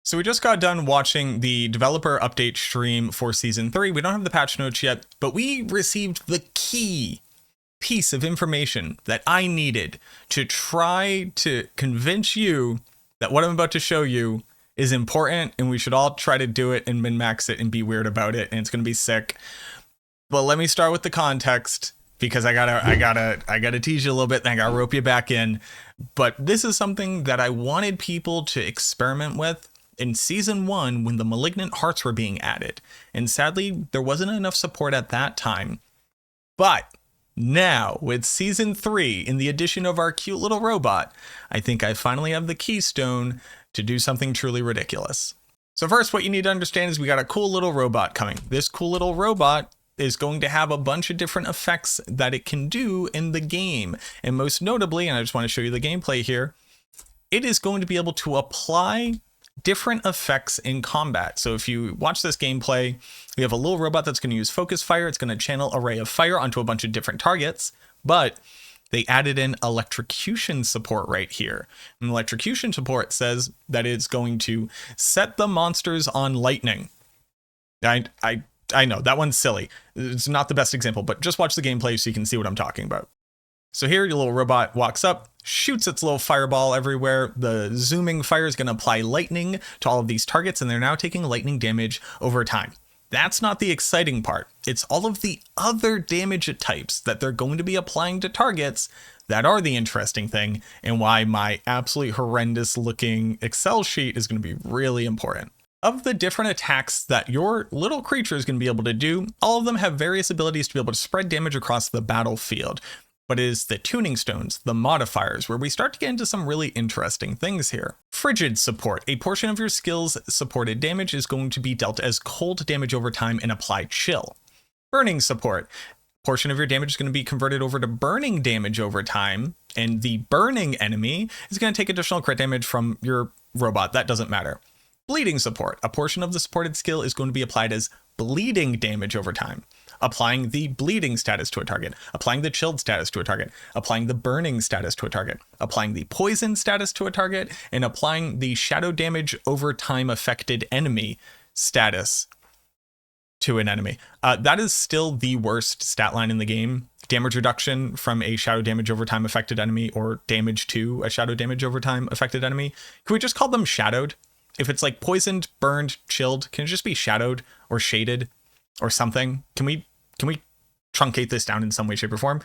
So we just got done watching the developer update stream for Season 3. We don't have the patch notes yet, but we received the key piece of information that I needed to try to convince you that what I'm about to show you is important and we should all try to do it and min-max it and be weird about it, and it's going to be sick. But let me start with the context, because I gotta tease you a little bit, and I gotta rope you back in. But this is something that I wanted people to experiment with in Season 1 when the Malignant Hearts were being added. And sadly, there wasn't enough support at that time. But now, with Season 3, in the addition of our cute little robot, I think I finally have the keystone to do something truly ridiculous. So first, what you need to understand is we got a cool little robot coming. This cool little robot is going to have a bunch of different effects that it can do in the game. And most notably, and I just want to show you the gameplay here, it is going to be able to apply different effects in combat. So if you watch this gameplay, we have a little robot that's going to use focus fire. It's going to channel a ray of fire onto a bunch of different targets, but they added in electrocution support right here. And electrocution support says that it's going to set the monsters on lightning. I know that one's silly. It's not the best example, but just watch the gameplay so you can see what I'm talking about. So here your little robot walks up, shoots its little fireball everywhere. The zooming fire is going to apply lightning to all of these targets, and they're now taking lightning damage over time. That's not the exciting part. It's all of the other damage types that they're going to be applying to targets that are the interesting thing, and why my absolutely horrendous looking Excel sheet is going to be really important. Of the different attacks that your little creature is going to be able to do, all of them have various abilities to be able to spread damage across the battlefield. But it is the tuning stones, the modifiers, where we start to get into some really interesting things here. Frigid support. A portion of your skill's supported damage is going to be dealt as cold damage over time and apply chill. Burning support. A portion of your damage is going to be converted over to burning damage over time, and the burning enemy is going to take additional crit damage from your robot. That doesn't matter. Bleeding support. A portion of the supported skill is going to be applied as bleeding damage over time, applying the bleeding status to a target, applying the chilled status to a target, applying the burning status to a target, applying the poison status to a target, and applying the shadow damage over time affected enemy status to an enemy. That is still the worst stat line in the game. Damage reduction from a shadow damage over time affected enemy, or damage to a shadow damage over time affected enemy. Can we just call them shadowed? If it's like poisoned, burned, chilled, can it just be shadowed or shaded or something? Can we truncate this down in some way, shape, or form?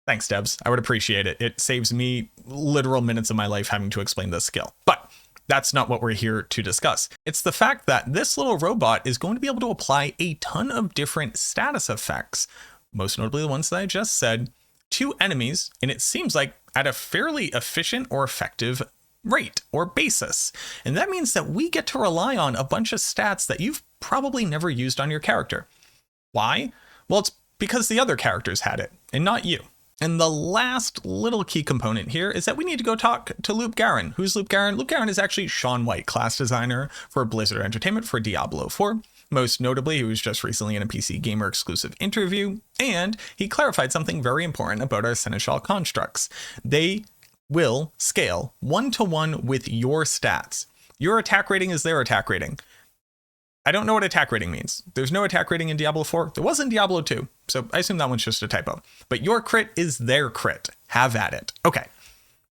Thanks, Debs. I would appreciate it. It saves me literal minutes of my life having to explain this skill. But that's not what we're here to discuss. It's the fact that this little robot is going to be able to apply a ton of different status effects, most notably the ones that I just said, to enemies, and it seems like at a fairly efficient or effective rate or basis. And that means that we get to rely on a bunch of stats that you've probably never used on your character. Why? Well, it's because the other characters had it and not you. And the last little key component here is that we need to go talk to Luke Garin. Who's Luke Garin? Luke Garin is actually Sean White, class designer for Blizzard Entertainment for Diablo 4. Most notably, he was just recently in a PC Gamer exclusive interview, and he clarified something very important about our Seneschal constructs. They will scale 1-to-1 with your stats. Your attack rating is their attack rating. I don't know what attack rating means. There's no attack rating in Diablo 4. There was in Diablo 2, so I assume that one's just a typo. But your crit is their crit. Have at it. Okay.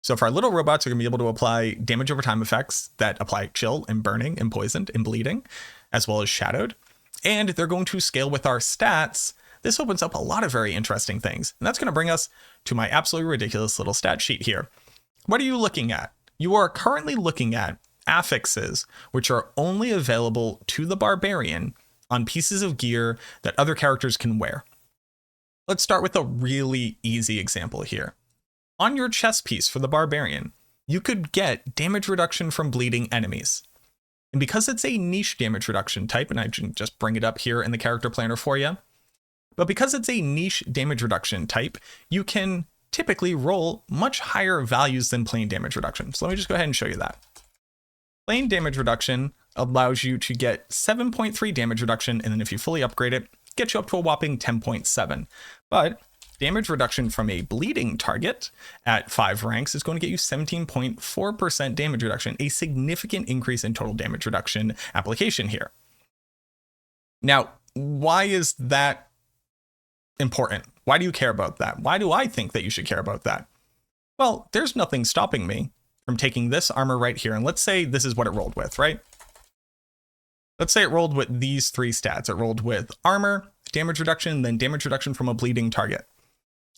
So if our little robots are going to be able to apply damage over time effects that apply chill and burning and poisoned and bleeding, as well as shadowed, and they're going to scale with our stats, this opens up a lot of very interesting things. And that's going to bring us to my absolutely ridiculous little stat sheet here. What are you looking at? You are currently looking at affixes, which are only available to the Barbarian on pieces of gear that other characters can wear. Let's start with a really easy example here. On your chest piece for the Barbarian, you could get damage reduction from bleeding enemies. And because it's a niche damage reduction type, and I can just bring it up here in the character planner for you, but because it's a niche damage reduction type, you can typically roll much higher values than plain damage reduction. So let me just go ahead and show you that. Plain damage reduction allows you to get 7.3 damage reduction, and then if you fully upgrade it, get you up to a whopping 10.7. But Damage reduction from a bleeding target at 5 ranks is going to get you 17.4% damage reduction, a significant increase in total damage reduction application here. Now, why is that important? Why do you care about that? Why do I think that you should care about that? Well, there's nothing stopping me from taking this armor right here, and let's say this is what it rolled with, right? Let's say it rolled with these 3 stats. It rolled with armor, damage reduction, then damage reduction from a bleeding target.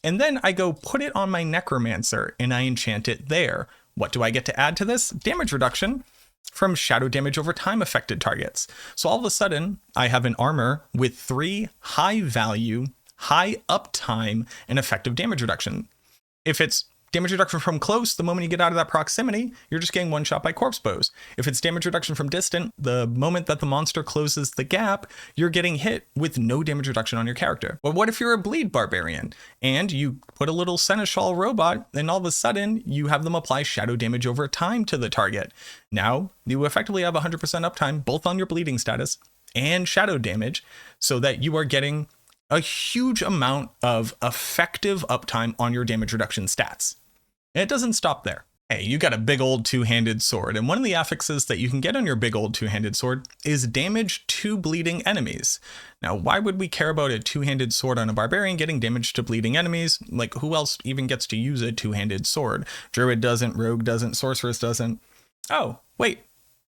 And then I go put it on my Necromancer and I enchant it there. What do I get to add to this? Damage reduction from shadow damage over time affected targets. So all of a sudden I have an armor with 3 high value, high uptime, and effective damage reduction. If it's damage reduction from close, the moment you get out of that proximity, you're just getting one shot by corpse bows. If it's damage reduction from distant, the moment that the monster closes the gap, you're getting hit with no damage reduction on your character. But what if you're a bleed barbarian and you put a little seneschal robot and all of a sudden you have them apply shadow damage over time to the target? Now you effectively have 100% uptime both on your bleeding status and shadow damage, so that you are getting a huge amount of effective uptime on your damage reduction stats. And it doesn't stop there. Hey, you got a big old 2-handed sword, and one of the affixes that you can get on your big old 2-handed sword is damage to bleeding enemies. Now, why would we care about a 2-handed sword on a barbarian getting damage to bleeding enemies? Like, who else even gets to use a 2-handed sword? Druid doesn't, rogue doesn't, sorceress doesn't. Oh, wait,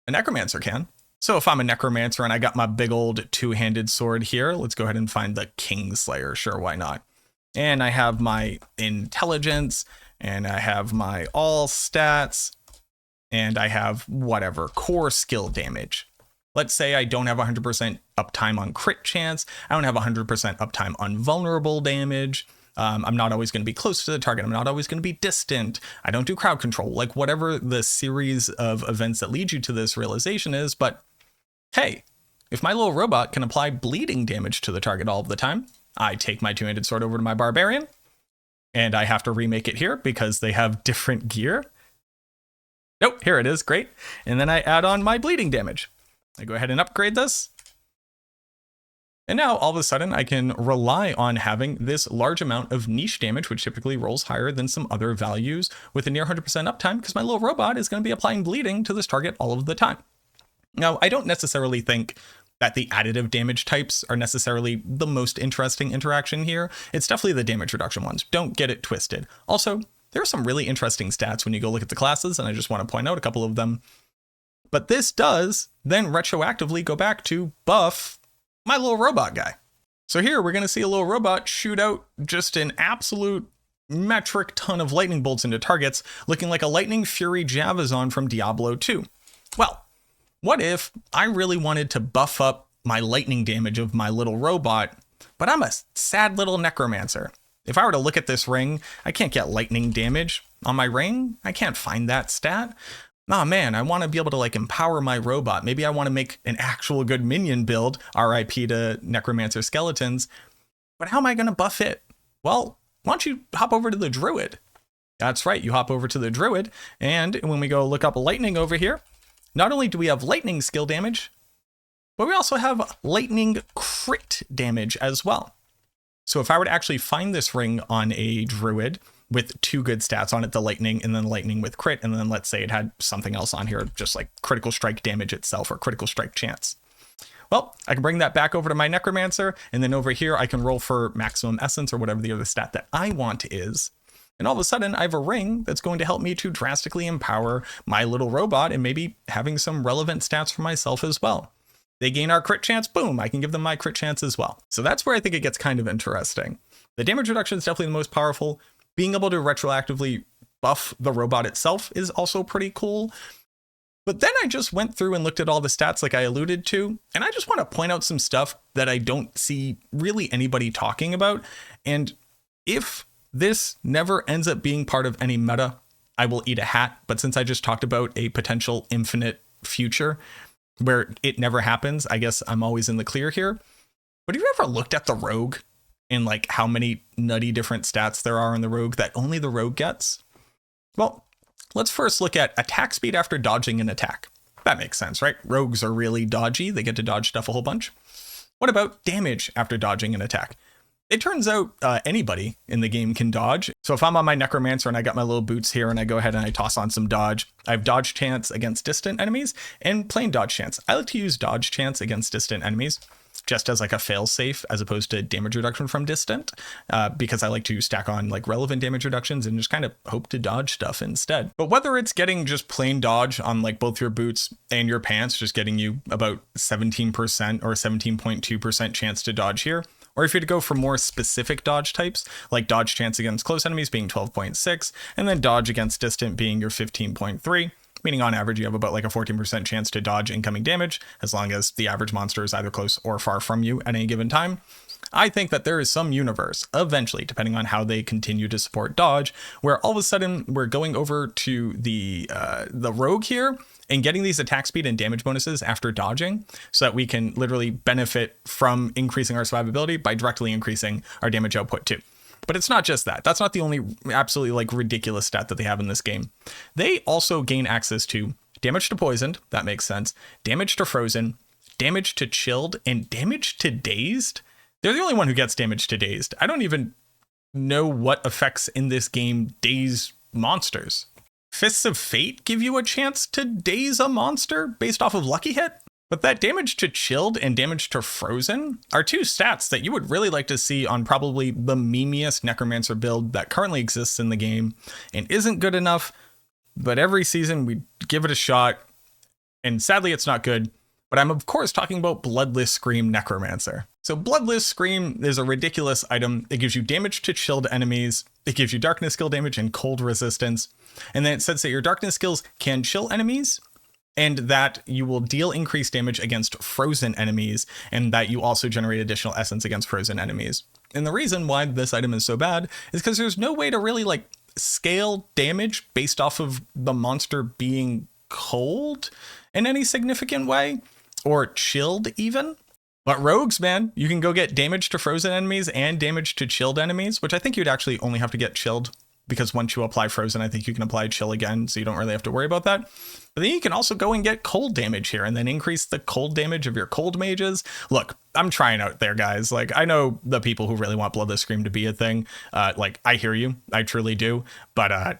a necromancer can. So if I'm a necromancer and I got my big old 2-handed sword here, let's go ahead and find the Kingslayer. Sure, why not? And I have my intelligence, and I have my all stats, and I have whatever, core skill damage. Let's say I don't have 100% uptime on crit chance. I don't have 100% uptime on vulnerable damage. I'm not always going to be close to the target. I'm not always going to be distant. I don't do crowd control, like whatever the series of events that lead you to this realization is. But hey, if my little robot can apply bleeding damage to the target all of the time, I take my 2-handed sword over to my barbarian, and I have to remake it here because they have different gear. Nope, here it is, great. And then I add on my bleeding damage. I go ahead and upgrade this. And now all of a sudden I can rely on having this large amount of niche damage, which typically rolls higher than some other values, with a near 100% uptime, because my little robot is going to be applying bleeding to this target all of the time. Now, I don't necessarily think that the additive damage types are necessarily the most interesting interaction here. It's definitely the damage reduction ones. Don't get it twisted. Also, there are some really interesting stats when you go look at the classes, and I just want to point out a couple of them. But this does then retroactively go back to buff my little robot guy. So here we're going to see a little robot shoot out just an absolute metric ton of lightning bolts into targets, looking like a lightning fury Javazon from Diablo 2. Well, what if I really wanted to buff up my lightning damage of my little robot, but I'm a sad little necromancer? If I were to look at this ring, I can't get lightning damage on my ring. I can't find that stat. Oh man, I want to be able to like empower my robot. Maybe I want to make an actual good minion build, RIP to Necromancer skeletons. But how am I going to buff it? Well, why don't you hop over to the Druid? That's right, you hop over to the Druid, and when we go look up lightning over here, not only do we have lightning skill damage, but we also have lightning crit damage as well. So if I were to actually find this ring on a Druid with 2 good stats on it, the lightning and then lightning with crit, and then let's say it had something else on here, just like critical strike damage itself or critical strike chance. Well, I can bring that back over to my Necromancer, and then over here I can roll for maximum essence or whatever the other stat that I want is. And all of a sudden I have a ring that's going to help me to drastically empower my little robot and maybe having some relevant stats for myself as well. They gain our crit chance, boom, I can give them my crit chance as well. So that's where I think it gets kind of interesting. The damage reduction is definitely the most powerful. Being able to retroactively buff the robot itself is also pretty cool. But then I just went through and looked at all the stats like I alluded to, and I just want to point out some stuff that I don't see really anybody talking about. And if this never ends up being part of any meta, I will eat a hat. But since I just talked about a potential infinite future where it never happens, I guess I'm always in the clear here. But have you ever looked at the rogue and like how many nutty different stats there are in the rogue that only the rogue gets? Well, let's first look at attack speed after dodging an attack. That makes sense, right? Rogues are really dodgy. They get to dodge stuff a whole bunch. What about damage after dodging an attack? It turns out anybody in the game can dodge. So if I'm on my Necromancer and I got my little boots here and I go ahead and I toss on some dodge, I have dodge chance against distant enemies and plain dodge chance. I like to use dodge chance against distant enemies just as like a fail safe as opposed to damage reduction from distant, because I like to stack on like relevant damage reductions and just kind of hope to dodge stuff instead. But whether it's getting just plain dodge on like both your boots and your pants, just getting you about 17% or 17.2% chance to dodge here, or if you're to go for more specific dodge types, like dodge chance against close enemies being 12.6, and then dodge against distant being your 15.3, meaning on average you have about like a 14% chance to dodge incoming damage, as long as the average monster is either close or far from you at any given time. I think that there is some universe, eventually, depending on how they continue to support dodge, where all of a sudden we're going over to the rogue here, and getting these attack speed and damage bonuses after dodging so that we can literally benefit from increasing our survivability by directly increasing our damage output too. But it's not just that. That's not the only absolutely like ridiculous stat that they have in this game. They also gain access to damage to poisoned, that makes sense, damage to frozen, damage to chilled, and damage to dazed. They're the only one who gets damage to dazed. I don't even know what effects in this game daze monsters. Fists of Fate give you a chance to daze a monster based off of lucky hit. But that damage to chilled and damage to frozen are two stats that you would really like to see on probably the memeiest Necromancer build that currently exists in the game and isn't good enough. But every season we give it a shot, and sadly it's not good. But I'm of course talking about Bloodless Scream Necromancer. So Bloodless Scream is a ridiculous item. It gives you damage to chilled enemies. It gives you darkness skill damage and cold resistance. And then it says that your darkness skills can chill enemies, and that you will deal increased damage against frozen enemies, and that you also generate additional essence against frozen enemies. And the reason why this item is so bad is because there's no way to really like scale damage based off of the monster being cold in any significant way, or chilled even. But rogues, man, you can go get damage to frozen enemies and damage to chilled enemies, which I think you'd actually only have to get chilled, because once you apply frozen, I think you can apply chill again, so you don't really have to worry about that. But then you can also go and get cold damage here and then increase the cold damage of your cold mages. Look, I'm trying out there, guys. Like, I know the people who really want Bloodless Scream to be a thing. Like, I hear you. I truly do. But I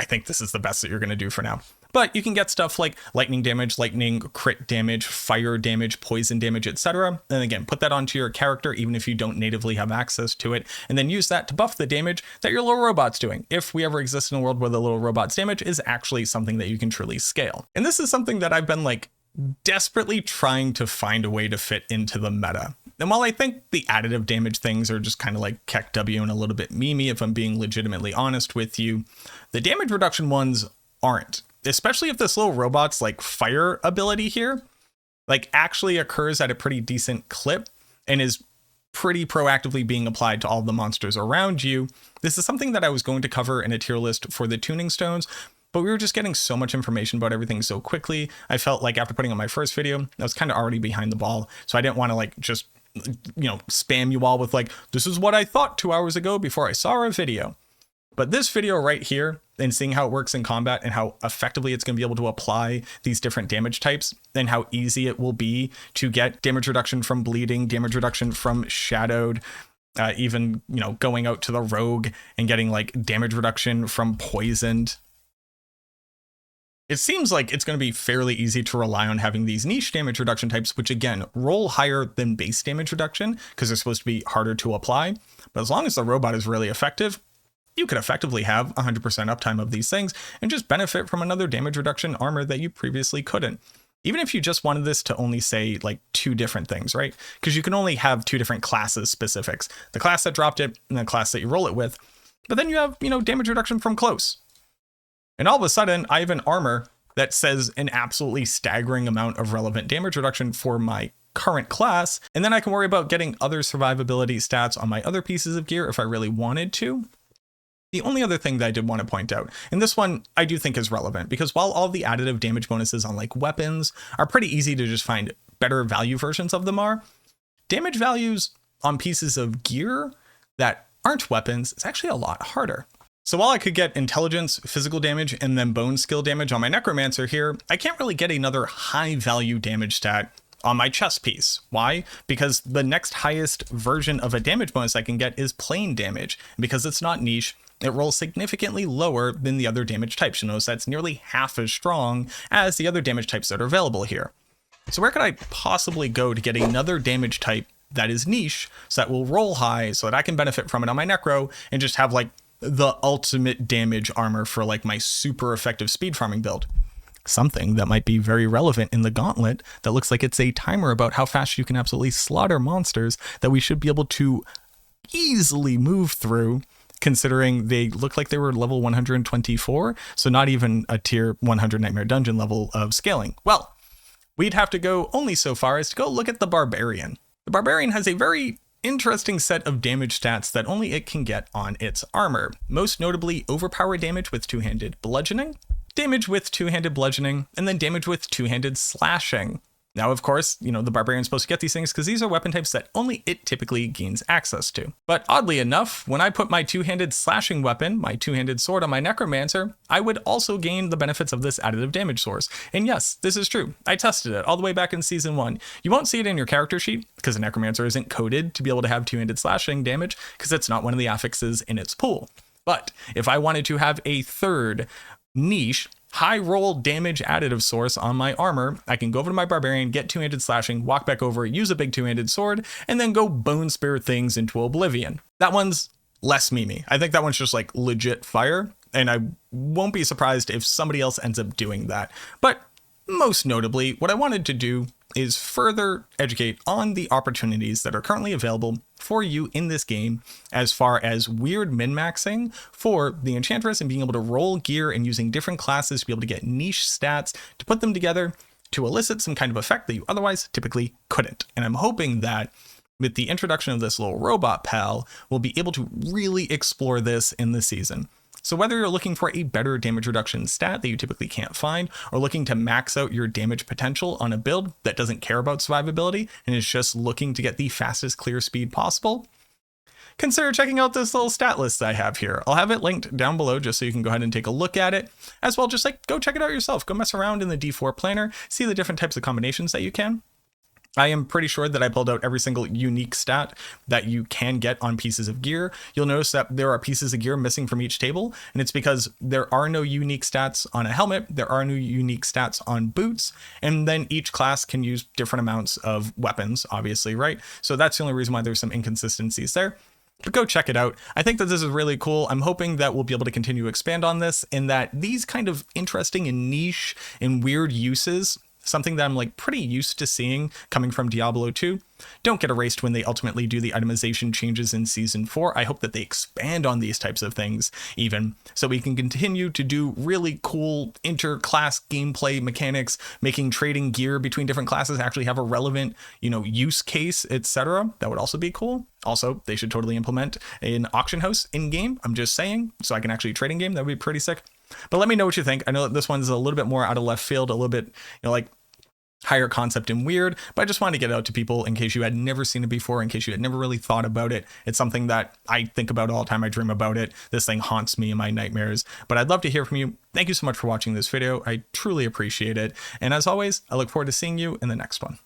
think this is the best that you're going to do for now. But you can get stuff like lightning damage, lightning crit damage, fire damage, poison damage, etc. And again, put that onto your character, even if you don't natively have access to it, and then use that to buff the damage that your little robot's doing, if we ever exist in a world where the little robot's damage is actually something that you can truly scale. And this is something that I've been like desperately trying to find a way to fit into the meta. And while I think the additive damage things are just kind of like Keck W and a little bit memey, if I'm being legitimately honest with you, the damage reduction ones aren't. Especially if this little robot's like fire ability here, like actually occurs at a pretty decent clip and is pretty proactively being applied to all the monsters around you. This is something that I was going to cover in a tier list for the tuning stones, but we were just getting so much information about everything so quickly. I felt like after putting on my first video, I was kind of already behind the ball. So I didn't want to like just, spam you all with like, this is what I thought 2 hours ago before I saw a video. But this video right here, and seeing how it works in combat and how effectively it's going to be able to apply these different damage types, and how easy it will be to get damage reduction from bleeding, damage reduction from shadowed, even, going out to the rogue and getting like damage reduction from poisoned. It seems like it's going to be fairly easy to rely on having these niche damage reduction types, which again, roll higher than base damage reduction because they're supposed to be harder to apply. But as long as the robot is really effective, you could effectively have 100% uptime of these things and just benefit from another damage reduction armor that you previously couldn't. Even if you just wanted this to only say like 2 different things, right? Because you can only have 2 different classes specifics, the class that dropped it and the class that you roll it with. But then you have, damage reduction from close. And all of a sudden I have an armor that says an absolutely staggering amount of relevant damage reduction for my current class. And then I can worry about getting other survivability stats on my other pieces of gear if I really wanted to. The only other thing that I did want to point out, and this one I do think is relevant, because while all the additive damage bonuses on like weapons are pretty easy to just find better value versions of them are, damage values on pieces of gear that aren't weapons is actually a lot harder. So while I could get intelligence, physical damage, and then bone skill damage on my Necromancer here, I can't really get another high value damage stat on my chest piece. Why? Because the next highest version of a damage bonus I can get is plain damage. And because it's not niche, it rolls significantly lower than the other damage types. You'll notice that's nearly half as strong as the other damage types that are available here. So where could I possibly go to get another damage type that is niche, so that will roll high, so that I can benefit from it on my Necro and just have like the ultimate damage armor for like my super effective speed farming build? Something that might be very relevant in the gauntlet that looks like it's a timer about how fast you can absolutely slaughter monsters that we should be able to easily move through, considering they look like they were level 124, so not even a tier 100 Nightmare Dungeon level of scaling. Well, we'd have to go only so far as to go look at the Barbarian. The Barbarian has a very interesting set of damage stats that only it can get on its armor, most notably overpowered damage with two-handed bludgeoning, damage with two-handed bludgeoning, and then damage with two-handed slashing. Now, of course, the Barbarian's supposed to get these things because these are weapon types that only it typically gains access to. But oddly enough, when I put my two-handed slashing weapon, my two-handed sword on my Necromancer, I would also gain the benefits of this additive damage source. And yes, this is true. I tested it all the way back in Season 1. You won't see it in your character sheet because the Necromancer isn't coded to be able to have two-handed slashing damage because it's not one of the affixes in its pool. But if I wanted to have a third niche high roll damage additive source on my armor, I can go over to my Barbarian, get two-handed slashing, walk back over, use a big two-handed sword, and then go bone spear things into oblivion. That one's less memey. I think that one's just like legit fire, and I won't be surprised if somebody else ends up doing that. But most notably, what I wanted to do is further educate on the opportunities that are currently available for you in this game as far as weird min-maxing for the Enchantress and being able to roll gear and using different classes to be able to get niche stats to put them together to elicit some kind of effect that you otherwise typically couldn't. And I'm hoping that with the introduction of this little robot pal, we'll be able to really explore this in the season. So whether you're looking for a better damage reduction stat that you typically can't find, or looking to max out your damage potential on a build that doesn't care about survivability and is just looking to get the fastest clear speed possible, consider checking out this little stat list that I have here. I'll have it linked down below just so you can go ahead and take a look at it. As well, just go check it out yourself. Go mess around in the D4 planner, see the different types of combinations that you can. I am pretty sure that I pulled out every single unique stat that you can get on pieces of gear. You'll notice that there are pieces of gear missing from each table, and it's because there are no unique stats on a helmet, there are no unique stats on boots, and then each class can use different amounts of weapons, obviously, right? So that's the only reason why there's some inconsistencies there. But go check it out. I think that this is really cool. I'm hoping that we'll be able to continue to expand on this, and that these kind of interesting and niche and weird uses, something that I'm pretty used to seeing coming from Diablo 2, don't get erased when they ultimately do the itemization changes in Season 4. I hope that they expand on these types of things even, so we can continue to do really cool inter-class gameplay mechanics, making trading gear between different classes actually have a relevant, use case, etc. That would also be cool. Also, they should totally implement an auction house in-game. I'm just saying, so I can actually trade in-game. That would be pretty sick. But let me know what you think. I know that this one's a little bit more out of left field, a little bit, higher concept and weird, but I just wanted to get it out to people in case you had never seen it before, in case you had never really thought about it. It's something that I think about all the time. I dream about it. This thing haunts me in my nightmares, but I'd love to hear from you. Thank you so much for watching this video. I truly appreciate it. And as always, I look forward to seeing you in the next one.